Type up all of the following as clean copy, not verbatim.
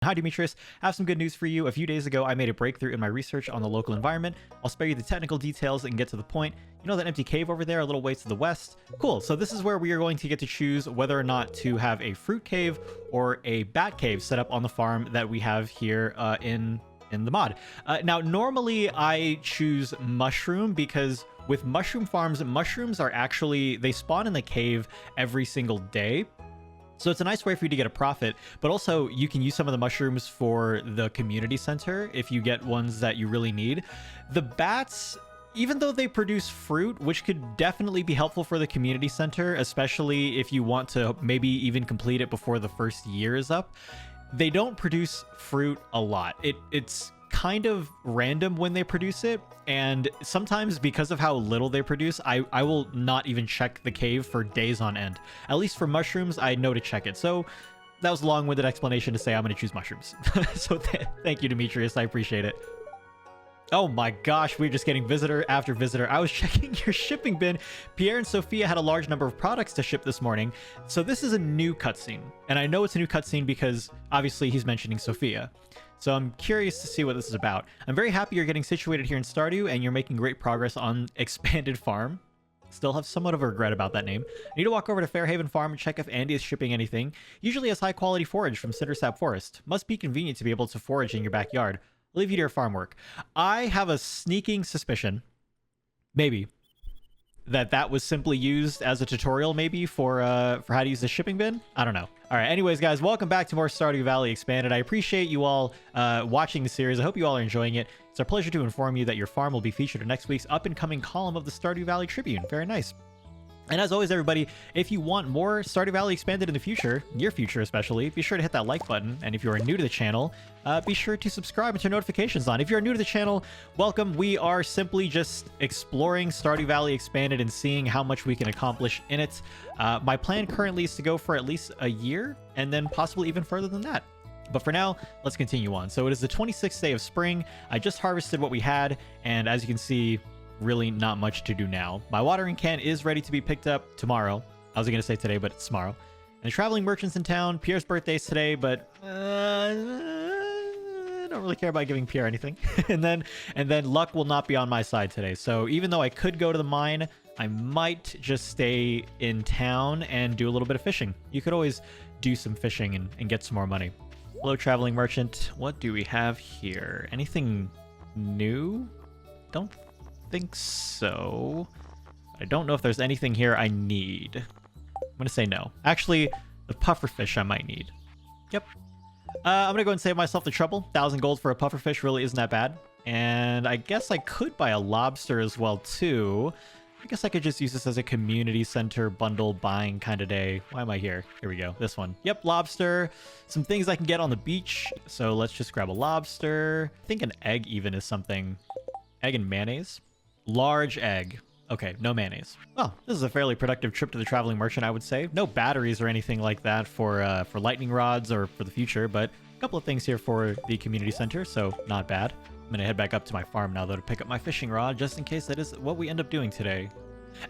Hi, Demetrius. I have some good news for you. A few days ago, I made a breakthrough in my research on the local environment. I'll spare you the technical details and get to the point. You know that empty cave over there, a little ways to the west? Cool. So this is where we are going to get to choose whether or not to have a fruit cave or a bat cave set up on the farm that we have here in the mod. Now, normally I choose mushroom because with mushroom farms, mushrooms are actually, they spawn in the cave every single day. So it's a nice way for you to get a profit, but also you can use some of the mushrooms for the community center if you get ones that you really need. The bats, even though they produce fruit, which could definitely be helpful for the community center, especially if you want to maybe even complete it before the first year is up, they don't produce fruit a lot. It's kind of random when they produce it, and sometimes because of how little they produce, I will not even check the cave for days on end. At least for mushrooms, I know to check it. So that was a long-winded explanation to say I'm going to choose mushrooms. So thank you, Demetrius. I appreciate it. Oh my gosh, we're just getting visitor after visitor. I was checking your shipping bin. Pierre and Sophia had a large number of products to ship this morning. So this is a new cutscene. And I know it's a new cutscene because obviously he's mentioning Sophia. So I'm curious to see what this is about. I'm very happy you're getting situated here in Stardew and you're making great progress on Expanded Farm. Still have somewhat of a regret about that name. I need to walk over to Fairhaven Farm and check if Andy is shipping anything. Usually has high quality forage from Cindersap Forest. Must be convenient to be able to forage in your backyard. I'll leave you to your farm work. I have a sneaking suspicion, maybe, that was simply used as a tutorial maybe for how to use the shipping bin. I don't know. All right, anyways, guys, welcome back to more Stardew Valley Expanded. I appreciate you all watching the series. I hope you all are enjoying it. It's our pleasure to inform you that your farm will be featured in next week's up-and-coming column of the Stardew Valley Tribune. Very nice. And as always, everybody, if you want more Stardew Valley Expanded in the future, near future especially, be sure to hit that like button. And if you are new to the channel, be sure to subscribe and turn notifications on. If you're new to the channel, welcome. We are simply just exploring Stardew Valley Expanded and seeing how much we can accomplish in it. My plan currently is to go for at least a year and then possibly even further than that. But for now, let's continue on. So it is the 26th day of spring. I just harvested what we had, and as you can see, really not much to do now. My watering can is ready to be picked up tomorrow. I was going to say today, but it's tomorrow. And the traveling merchants in town. Pierre's birthday's today, but I don't really care about giving Pierre anything. and then luck will not be on my side today. So even though I could go to the mine, I might just stay in town and do a little bit of fishing. You could always do some fishing and get some more money. Hello, traveling merchant. What do we have here? Anything new? Don't think so. I don't know if there's anything here I need. I'm gonna say no. Actually, the pufferfish I might need. Yep. I'm gonna go and save myself the trouble. 1,000 gold for a pufferfish really isn't that bad. And I guess I could buy a lobster as well too. I guess I could just use this as a community center bundle buying kind of day. Why am I here? Here we go. This one. Yep, lobster. Some things I can get on the beach. So let's just grab a lobster. I think an egg even is something. Egg and mayonnaise. Large egg. Okay, no mayonnaise. Well, this is a fairly productive trip to the traveling merchant, I would say. No batteries or anything like that for lightning rods or for the future, but a couple of things here for the community center, so not bad. I'm gonna head back up to my farm now, though, to pick up my fishing rod, just in case that is what we end up doing today.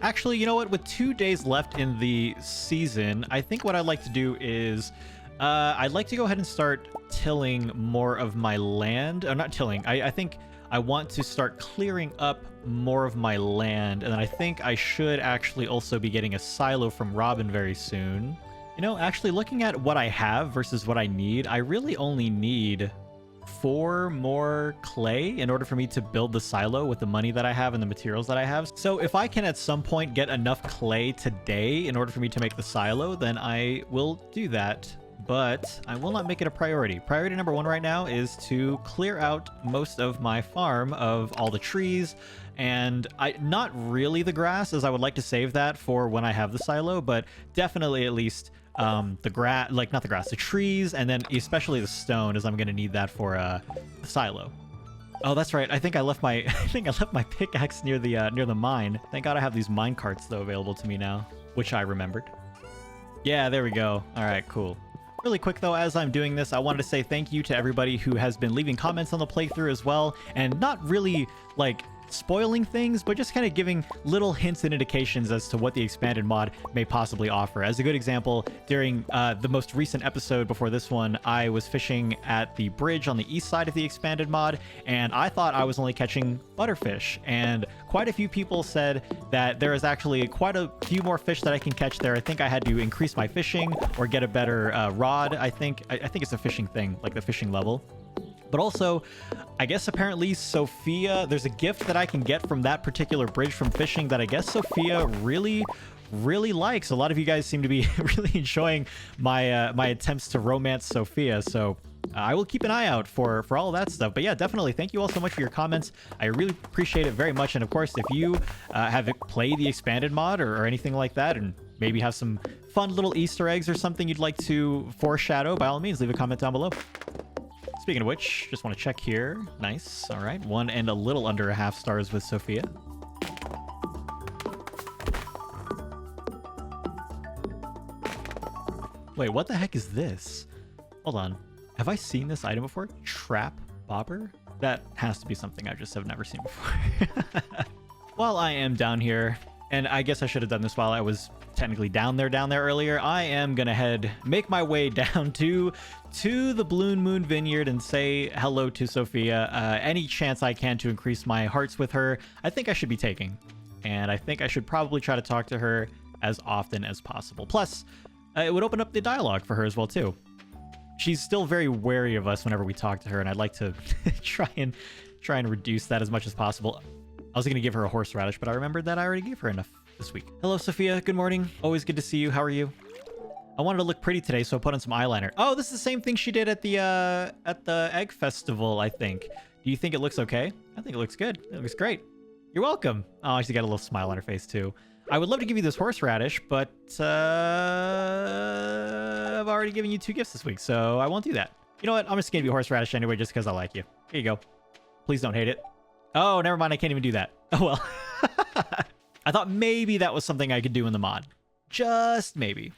Actually, you know what? With 2 days left in the season, I think what I'd like to do is I'd like to go ahead and start tilling more of my land. Or not tilling. I think I want to start clearing up more of my land, and then I think I should actually also be getting a silo from Robin very soon. You know, actually looking at what I have versus what I need, I really only need 4 more clay in order for me to build the silo with the money that I have and the materials that I have. So if I can at some point get enough clay today in order for me to make the silo, then I will do that. But I will not make it a priority. Priority number 1 right now is to clear out most of my farm of all the trees, and not really the grass, as I would like to save that for when I have the silo, but definitely at least the grass, like not the grass, the trees, and then especially the stone, as I'm going to need that for the silo. Oh, that's right. I think I left my my pickaxe near the mine. Thank God I have these mine carts though available to me now, which I remembered. Yeah, there we go. All right, cool. Really quick though, as I'm doing this, I wanted to say thank you to everybody who has been leaving comments on the playthrough as well, and not really like spoiling things, but just kind of giving little hints and indications as to what the expanded mod may possibly offer. As a good example, during the most recent episode before this one, I was fishing at the bridge on the east side of the expanded mod, and I thought I was only catching butterfish, and quite a few people said that there is actually quite a few more fish that I can catch there. I think I had to increase my fishing or get a better rod. I think it's a fishing thing, like the fishing level. But also, I guess apparently Sophia, there's a gift that I can get from that particular bridge from fishing that I guess Sophia really likes. A lot of you guys seem to be really enjoying my my attempts to romance Sophia, so I will keep an eye out for all of that stuff. But yeah, definitely thank you all so much for your comments. I really appreciate it very much. And of course, if you have played the expanded mod or anything like that, and maybe have some fun little Easter eggs or something you'd like to foreshadow, by all means, leave a comment down below. Speaking of which, just want to check here. Nice. All right. 1 and a little under a half stars with Sophia. Wait, what the heck is this? Hold on. Have I seen this item before? Trap bobber? That has to be something I just have never seen before. While I am down here, and I guess I should have done this while I was technically down there earlier, I am gonna make my way down to the Bloom Moon Vineyard and say hello to Sophia. Any chance I can to increase my hearts with her, I think I should be taking. And I think I should probably try to talk to her as often as possible. Plus, it would open up the dialogue for her as well, too. She's still very wary of us whenever we talk to her, and I'd like to try and reduce that as much as possible. I was going to give her a horseradish, but I remembered that I already gave her enough this week. Hello, Sophia. Good morning. Always good to see you. How are you? I wanted to look pretty today, so I put on some eyeliner. Oh, this is the same thing she did at the egg festival, I think. Do you think it looks okay? I think it looks good. It looks great. You're welcome. Oh, she's got a little smile on her face, too. I would love to give you this horseradish, but I've already given you 2 gifts this week, so I won't do that. You know what? I'm just going to give you a horseradish anyway, just because I like you. Here you go. Please don't hate it. Oh, never mind. I can't even do that. Oh, well. I thought maybe that was something I could do in the mod. Just maybe.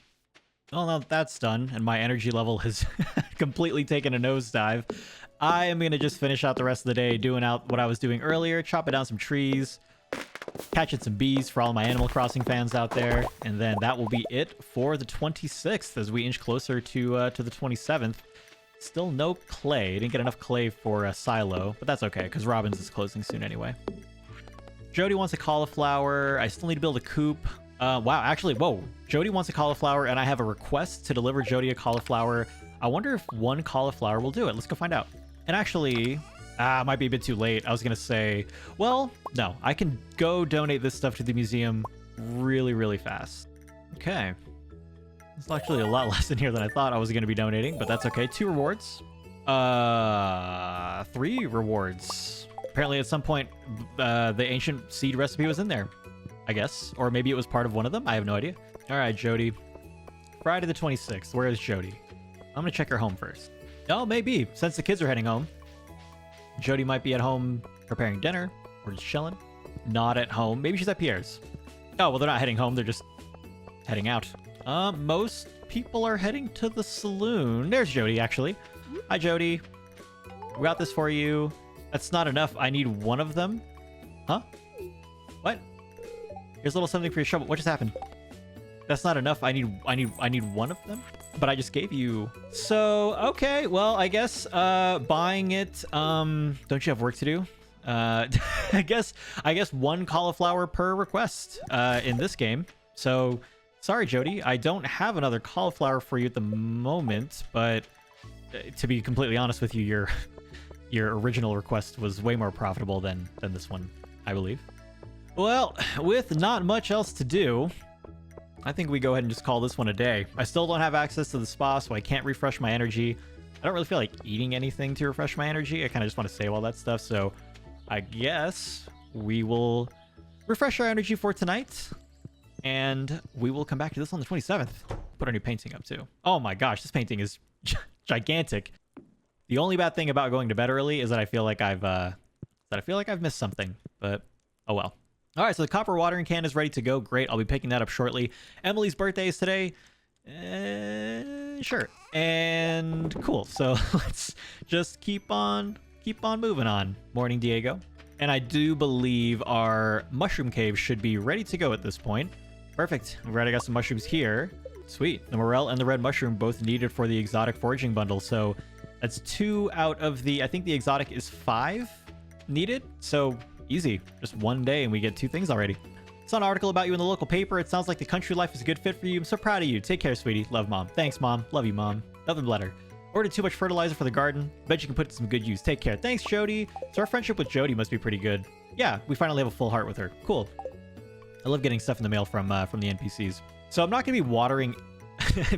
Well, now that's done, and my energy level has completely taken a nosedive. I am going to just finish out the rest of the day doing out what I was doing earlier, chopping down some trees, catching some bees for all my Animal Crossing fans out there, and then that will be it for the 26th as we inch closer to the 27th. Still no clay. Didn't get enough clay for a silo, but that's okay, because Robin's is closing soon anyway. Jody wants a cauliflower. I still need to build a coop. Wow, actually, whoa. Jody wants a cauliflower, and I have a request to deliver Jody a cauliflower. I wonder if 1 cauliflower will do it. Let's go find out. And actually, it might be a bit too late. I was going to say, well, no. I can go donate this stuff to the museum really, really fast. Okay. It's actually a lot less in here than I thought I was going to be donating, but that's okay. 2 rewards. 3 rewards. Apparently at some point, the ancient seed recipe was in there, I guess. Or maybe it was part of one of them. I have no idea. All right, Jody. Friday the 26th. Where is Jody? I'm going to check her home first. Oh, maybe. Since the kids are heading home. Jody might be at home preparing dinner. Or just chilling. Not at home. Maybe she's at Pierre's. Oh, well, they're not heading home. They're just heading out. Most people are heading to the saloon. There's Jody, actually. Hi, Jody. We got this for you. That's not enough. I need 1 of them. Huh? What? Here's a little something for your shovel. What just happened? That's not enough. I need 1 of them. But I just gave you. So, okay. Well, I guess buying it. Don't you have work to do? I guess 1 cauliflower per request in this game. So, sorry, Jody. I don't have another cauliflower for you at the moment, but to be completely honest with you, your original request was way more profitable than this one, I believe. Well, with not much else to do, I think we go ahead and just call this one a day. I still don't have access to the spa, so I can't refresh my energy. I don't really feel like eating anything to refresh my energy. I kind of just want to save all that stuff, so I guess we will refresh our energy for tonight, and we will come back to this on the 27th. Put our new painting up, too. Oh my gosh, this painting is gigantic. The only bad thing about going to bed early is that I feel like I've missed something, but oh well. All right, so the copper watering can is ready to go. Great, I'll be picking that up shortly. Emily's birthday is today. Sure. And cool. So let's just keep on moving on. Morning, Diego. And I do believe our mushroom cave should be ready to go at this point. Perfect. We've already got some mushrooms here. Sweet. The morel and the red mushroom both needed for the exotic foraging bundle. So that's 2 out of the, I think the exotic is 5 needed. So easy. Just one day and we get 2 things already. Saw an article about you in the local paper. It sounds like the country life is a good fit for you. I'm so proud of you. Take care, sweetie. Love, Mom. Thanks, Mom. Love you, Mom. Nothing but her. Ordered too much fertilizer for the garden. Bet you can put it to some good use. Take care. Thanks, Jody. So our friendship with Jody must be pretty good. Yeah, we finally have a full heart with her. Cool. I love getting stuff in the mail from the NPCs. So I'm not going to be watering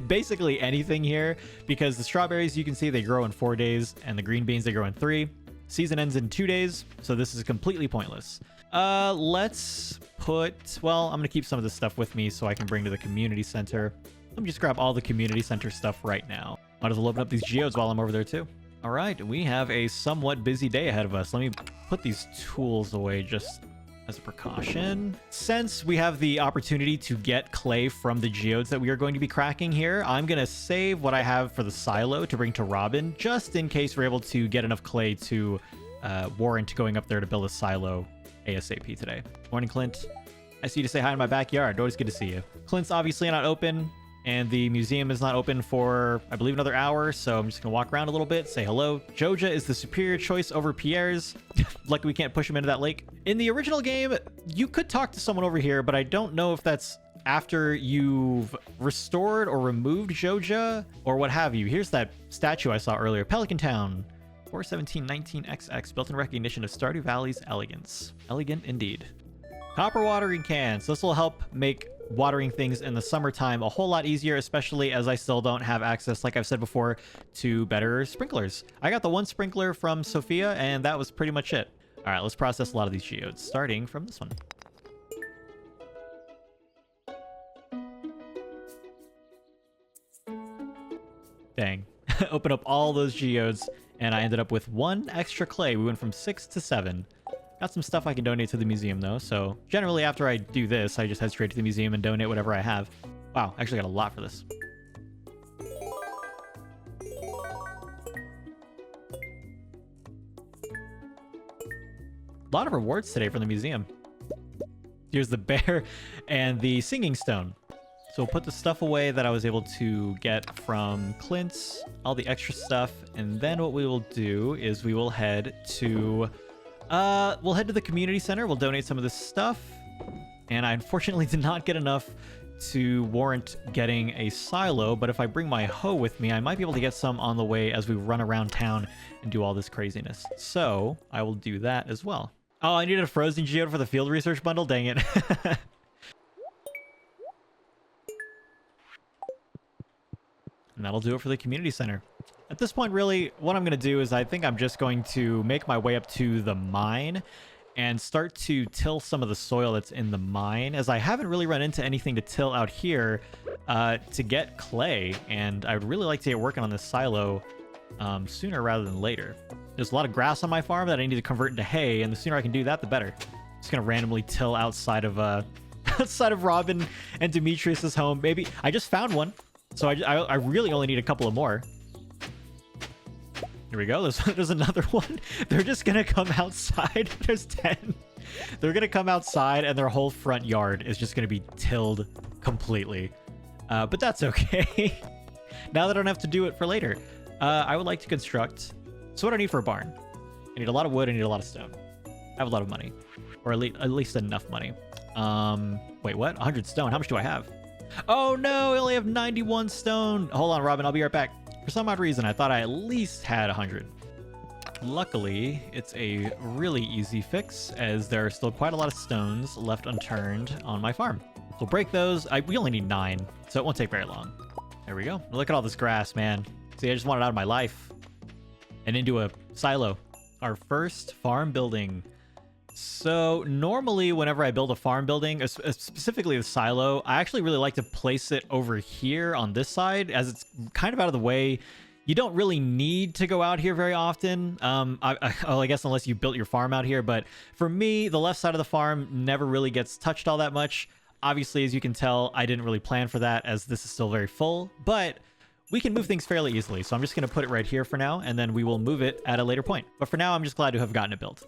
basically anything here because the strawberries, you can see they grow in 4 days and the green beans, they grow in 3. Season ends in 2 days, so this is completely pointless. Let's put, well, I'm going to keep some of this stuff with me so I can bring to the community center. Let me just grab all the community center stuff right now. Might as well open up these geodes while I'm over there too. All right, we have a somewhat busy day ahead of us. Let me put these tools away just as a precaution. Since we have the opportunity to get clay from the geodes that we are going to be cracking here, I'm going to save what I have for the silo to bring to Robin, just in case we're able to get enough clay to warrant going up there to build a silo ASAP today. Morning, Clint. I see you to say hi in my backyard. Always good to see you. Clint's obviously not open, and the museum is not open for, I believe, another hour, so I'm just gonna walk around a little bit, say hello. Joja is the superior choice over Pierre's. Lucky we can't push him into that lake. In the original game, you could talk to someone over here, but I don't know if that's after you've restored or removed Joja, or what have you. Here's that statue I saw earlier. Pelican Town. 41719XX, built in recognition of Stardew Valley's elegance. Elegant indeed. Copper watering can. So this will help make watering things in the summertime a whole lot easier, especially as I still don't have access, like I've said before, to better sprinklers. I got the one sprinkler from Sophia, and that was pretty much it. All right, let's process a lot of these geodes, starting from this one. Dang. Open up all those geodes, and I ended up with 1 extra clay. We went from 6 to 7. Got some stuff I can donate to the museum, though, so generally after I do this, I just head straight to the museum and donate whatever I have. Wow, actually got a lot for this. A lot of rewards today from the museum. Here's the bear and the singing stone. So we'll put the stuff away that I was able to get from Clint's, all the extra stuff, and then what we will do is we will head to the community center. We'll donate some of this stuff, and I unfortunately did not get enough to warrant getting a silo, but if I bring my hoe with me, I might be able to get some on the way as we run around town and do all this craziness. So I will do that as well. Oh, I needed a frozen geode for the field research bundle? Dang it. And that'll do it for the community center. At this point, really, what I'm going to do is I think I'm just going to make my way up to the mine and start to till some of the soil that's in the mine, as I haven't really run into anything to till out here to get clay, and I would really like to get working on this silo sooner rather than later. There's a lot of grass on my farm that I need to convert into hay, and the sooner I can do that, the better. Just going to randomly till outside of outside of Robin and Demetrius's home. Maybe I just found one. So I really only need a couple of more. Here we go. There's another one. They're just going to come outside. There's 10. They're going to come outside and their whole front yard is just going to be tilled completely. But that's okay. Now that I don't have to do it for later. I would like to construct. So what do I need for a barn? I need a lot of wood. I need a lot of stone. I have a lot of money. Or at least enough money. Wait, what? 100 stone. How much do I have? Oh no, I only have 91 stone. Hold on, Robin, I'll be right back. For some odd reason, I thought I at least had 100. Luckily, it's a really easy fix, as there are still quite a lot of stones left unturned on my farm. So break those. We only need 9, so it won't take very long. There we go. Look at all this grass, man. See, I just want it out of my life. And into a silo. Our first farm building. So normally whenever I build a farm building, specifically the silo, I actually really like to place it over here on this side, as it's kind of out of the way. You don't really need to go out here very often. I guess unless you built your farm out here. But for me, the left side of the farm never really gets touched all that much. Obviously, as you can tell, I didn't really plan for that, as this is still very full. But we can move things fairly easily. So I'm just going to put it right here for now, and then we will move it at a later point. But for now, I'm just glad to have gotten it built.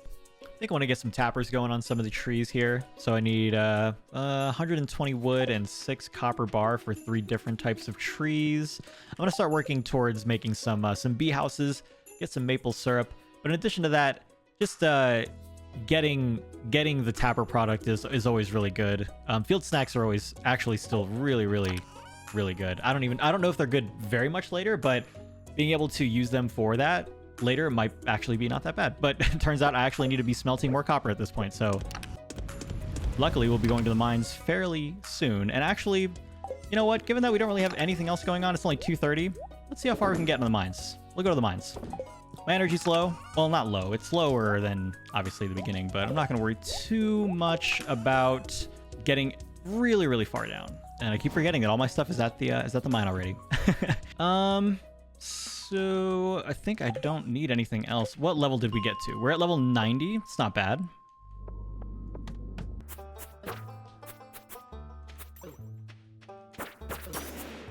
think I want to get some tappers going on some of the trees here. So I need 120 wood and 6 copper bar for 3 different types of trees. I'm going to start working towards making some bee houses, get some maple syrup. But in addition to that, just getting the tapper product is always really good. Field snacks are always actually still really good. I don't know if they're good very much later, but being able to use them for that later might actually be not that bad. But it turns out I actually need to be smelting more copper at this point, so luckily we'll be going to the mines fairly soon. And actually, you know what, given that we don't really have anything else going on, it's only 2:30, let's see how far we can get in the mines. We'll go to the mines. My energy's low. Well, not low, it's lower than obviously the beginning, but I'm not going to worry too much about getting really far down. And I keep forgetting that all my stuff is at the mine already. So I think I don't need anything else. What level did we get to? We're at level 90. It's not bad.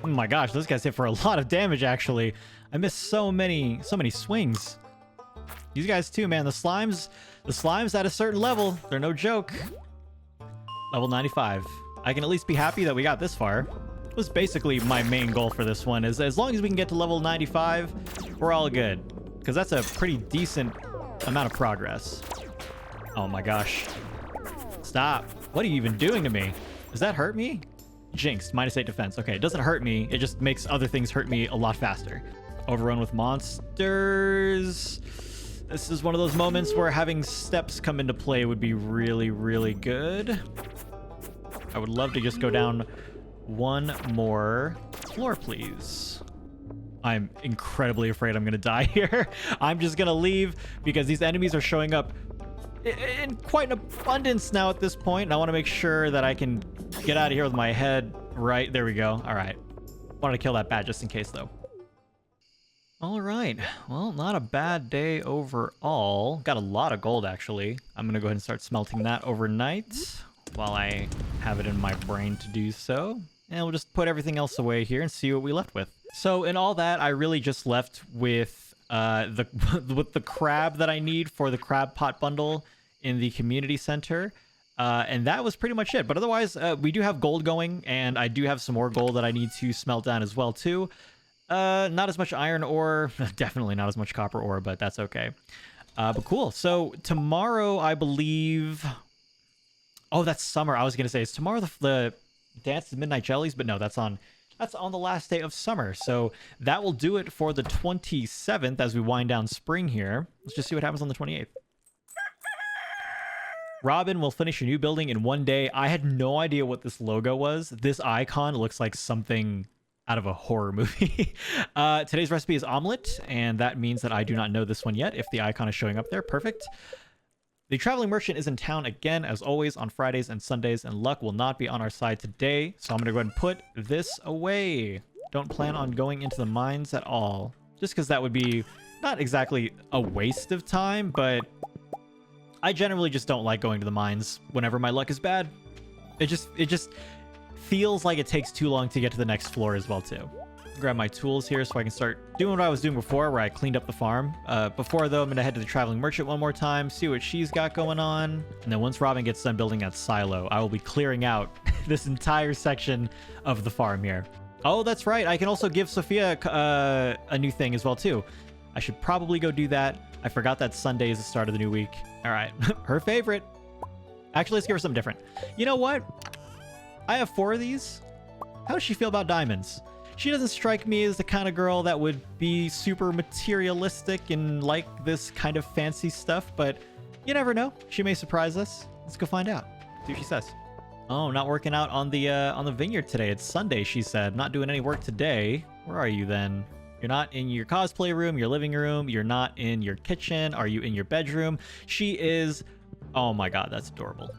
Oh my gosh, those guys hit for a lot of damage, actually. I missed so many swings. These guys too, man. The slimes at a certain level, they're no joke. Level 95. I can at least be happy that we got this far. It was basically my main goal for this one, is as long as we can get to level 95, we're all good. Because that's a pretty decent amount of progress. Oh my gosh. Stop. What are you even doing to me? Does that hurt me? Jinxed. -8 defense. Okay, it doesn't hurt me. It just makes other things hurt me a lot faster. Overrun with monsters. This is one of those moments where having steps come into play would be really good. I would love to just go down one more floor, please. I'm incredibly afraid I'm gonna die here. I'm just gonna leave because these enemies are showing up in quite an abundance now at this point, and I want to make sure that I can get out of here with my head right. There we go. All right. Wanted to kill that bat just in case, though. All right. Well, not a bad day overall. Got a lot of gold, actually. I'm going to go ahead and start smelting that overnight while I have it in my brain to do so. And we'll just put everything else away here and see what we left with. So in all that, I really just left with the crab that I need for the crab pot bundle in the community center. And that was pretty much it. But otherwise, we do have gold going, and I do have some more gold that I need to smelt down as well, too. Not as much iron ore, definitely not as much copper ore, but that's okay. But cool. So tomorrow, I believe... Oh, that's summer. I was going to say, is tomorrow the Dance to Midnight Jellies? But no, that's on the last day of summer. So that will do it for the 27th as we wind down spring here. Let's just see what happens on the 28th. Robin will finish a new building in one day. I had no idea what this logo was. This icon looks like something out of a horror movie. Today's recipe is omelet, and that means that I do not know this one yet if the icon is showing up there. Perfect. The traveling merchant is in town again, as always, on Fridays and Sundays, and luck will not be on our side today. So I'm going to go ahead and put this away. Don't plan on going into the mines at all. Just because that would be not exactly a waste of time, but I generally just don't like going to the mines whenever my luck is bad. It just feels like it takes too long to get to the next floor as well, too. Grab my tools here so I can start doing what I was doing before, where I cleaned up the farm. Before, though, I'm going to head to the traveling merchant one more time, see what she's got going on. And then once Robin gets done building that silo, I will be clearing out this entire section of the farm here. Oh, that's right. I can also give Sophia a new thing as well, too. I should probably go do that. I forgot that Sunday is the start of the new week. All right. Her favorite. Actually, let's give her something different. You know what? I have 4 of these. How does she feel about diamonds? She doesn't strike me as the kind of girl that would be super materialistic and like this kind of fancy stuff, but you never know. She may surprise us. Let's go find out. See what she says. Oh, not working out on the vineyard today. It's Sunday, she said. Not doing any work today. Where are you then? You're not in your cosplay room, your living room. You're not in your kitchen. Are you in your bedroom? She is... Oh my god, that's adorable.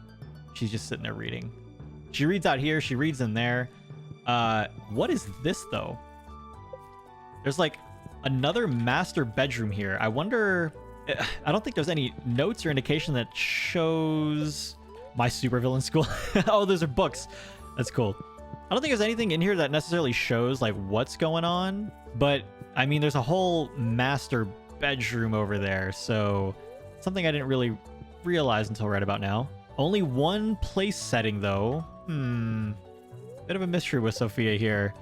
She's just sitting there reading. She reads out here. She reads in there. What is this, though? There's, like, another master bedroom here. I wonder... I don't think there's any notes or indication that shows my supervillain school. Oh, those are books. That's cool. I don't think there's anything in here that necessarily shows, like, what's going on. But, I mean, there's a whole master bedroom over there. So, something I didn't really realize until right about now. Only one place setting, though. Bit of a mystery with Sophia here.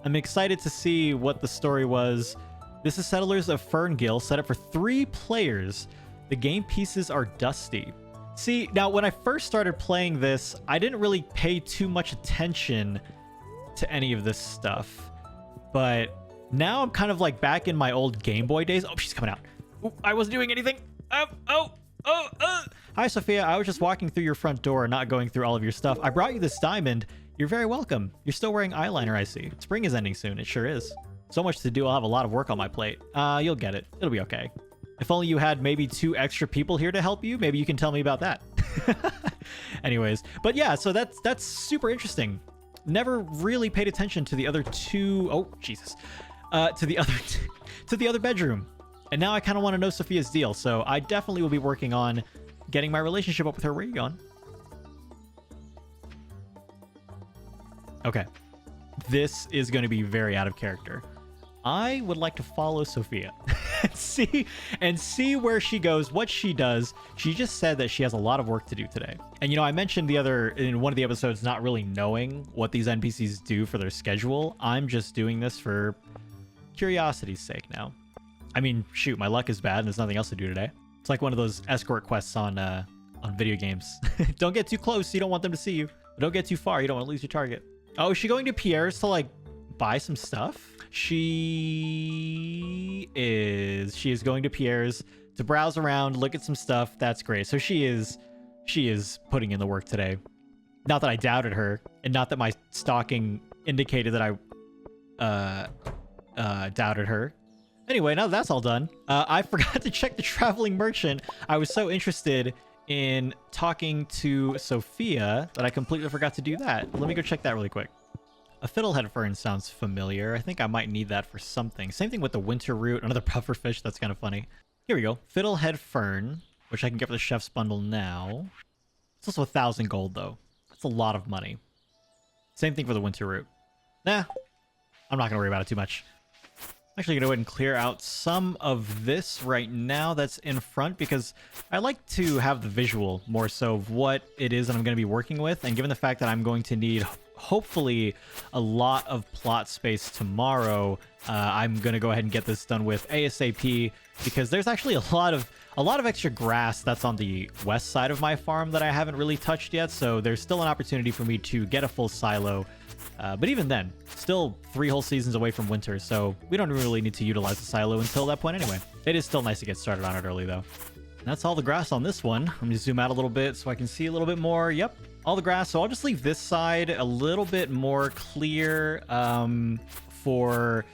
I'm excited to see what the story was. This is Settlers of Ferngill, set up for 3 players. The game pieces are dusty. See, now when I first started playing this, I didn't really pay too much attention to any of this stuff. But now I'm kind of like back in my old Game Boy days. Oh, she's coming out. Ooh, I wasn't doing anything. Hi, Sophia. I was just walking through your front door and not going through all of your stuff. I brought you this diamond. You're very welcome. You're still wearing eyeliner, I see. Spring is ending soon. It sure is. So much to do. I'll have a lot of work on my plate. You'll get it. It'll be okay. If only you had maybe 2 extra people here to help you, maybe you can tell me about that. Anyways, but yeah, so that's super interesting. Never really paid attention to the other 2. Oh, Jesus. To the other bedroom. And now I kind of want to know Sophia's deal. So I definitely will be working on getting my relationship up with her. Where are you going? Okay. This is going to be very out of character. I would like to follow Sophia and see where she goes, what she does. She just said that she has a lot of work to do today. And, you know, I mentioned in one of the episodes, not really knowing what these NPCs do for their schedule. I'm just doing this for curiosity's sake now. I mean, shoot, my luck is bad and there's nothing else to do today. It's like one of those escort quests on video games. Don't get too close. You don't want them to see you. But don't get too far. You don't want to lose your target. Oh, is she going to Pierre's to, like, buy some stuff? She is going to Pierre's to browse around, look at some stuff. That's great. So she is putting in the work today. Not that I doubted her, and not that my stalking indicated that I doubted her. Anyway, now that that's all done, I forgot to check the traveling merchant. I was so interested in talking to Sophia that I completely forgot to do that. Let me go check that really quick. A fiddlehead fern sounds familiar. I think I might need that for something. Same thing with the winter root, another pufferfish. That's kind of funny. Here we go. Fiddlehead fern, which I can get for the chef's bundle now. It's also 1,000 gold, though. That's a lot of money. Same thing for the winter root. Nah, I'm not going to worry about it too much. I'm actually going to go ahead and clear out some of this right now that's in front because I like to have the visual more so of what it is that I'm going to be working with. And given the fact that I'm going to need hopefully a lot of plot space tomorrow, I'm going to go ahead and get this done with ASAP because there's actually a lot of extra grass that's on the west side of my farm that I haven't really touched yet. So there's still an opportunity for me to get a full silo. But even then, still 3 whole seasons away from winter, so we don't really need to utilize the silo until that point anyway. It is still nice to get started on it early, though. And that's all the grass on this one. Let me zoom out a little bit so I can see a little bit more. Yep, all the grass. So I'll just leave this side a little bit more clear for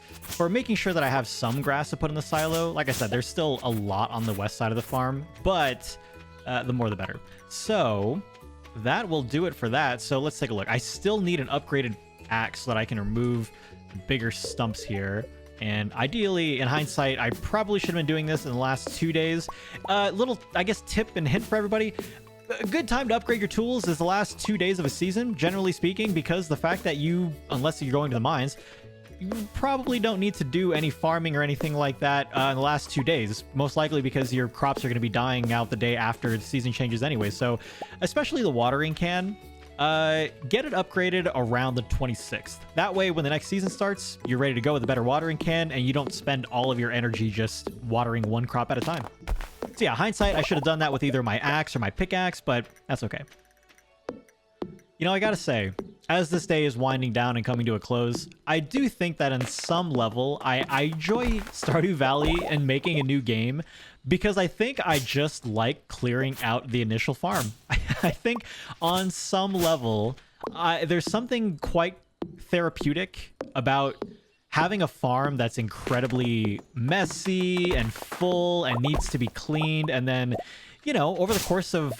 making sure that I have some grass to put in the silo. Like I said, there's still a lot on the west side of the farm, but the more the better. So that will do it for that. So let's take a look. I still need an upgraded axe so that I can remove bigger stumps here. And ideally, in hindsight, I probably should have been doing this in the last 2 days. Little, I guess, tip and hint for everybody. A good time to upgrade your tools is the last 2 days of a season, generally speaking, because the fact that unless you're going to the mines, you probably don't need to do any farming or anything like that in the last 2 days. Most likely because your crops are going to be dying out the day after the season changes anyway. So, especially the watering can, get it upgraded around the 26th. That way, when the next season starts, you're ready to go with a better watering can, and you don't spend all of your energy just watering one crop at a time. So yeah, hindsight, I should have done that with either my axe or my pickaxe, but that's okay. You know, I gotta say, as this day is winding down and coming to a close, I do think that on some level, I enjoy Stardew Valley and making a new game because I think I just like clearing out the initial farm. I think on some level, there's something quite therapeutic about having a farm that's incredibly messy and full and needs to be cleaned. And then, you know, over the course of...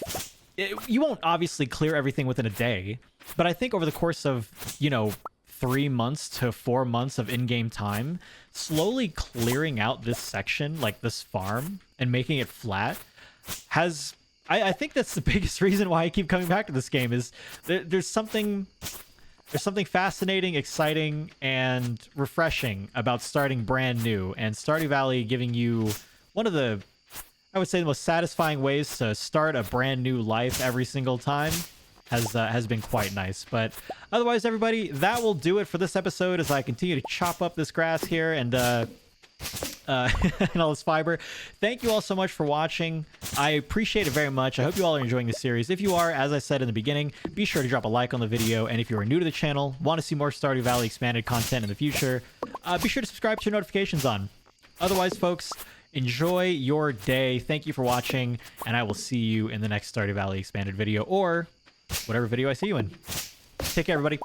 you won't obviously clear everything within a day, but I think over the course of, you know, 3 months to 4 months of in-game time, slowly clearing out this section, like this farm, and making it flat, has... I think that's the biggest reason why I keep coming back to this game, is there's something fascinating, exciting, and refreshing about starting brand new, and Stardew Valley giving you one of the... I would say the most satisfying ways to start a brand new life every single time has been quite nice. But otherwise, everybody, that will do it for this episode as I continue to chop up this grass here and and all this fiber. Thank you all so much for watching. I appreciate it very much. I hope you all are enjoying the series. If you are, as I said in the beginning, be sure to drop a like on the video. And if you are new to the channel, want to see more Stardew Valley expanded content in the future, be sure to subscribe to your notifications on. Otherwise, folks, enjoy your day. Thank you for watching, and I will see you in the next Stardew Valley expanded video or whatever video I see you in. Take care, everybody.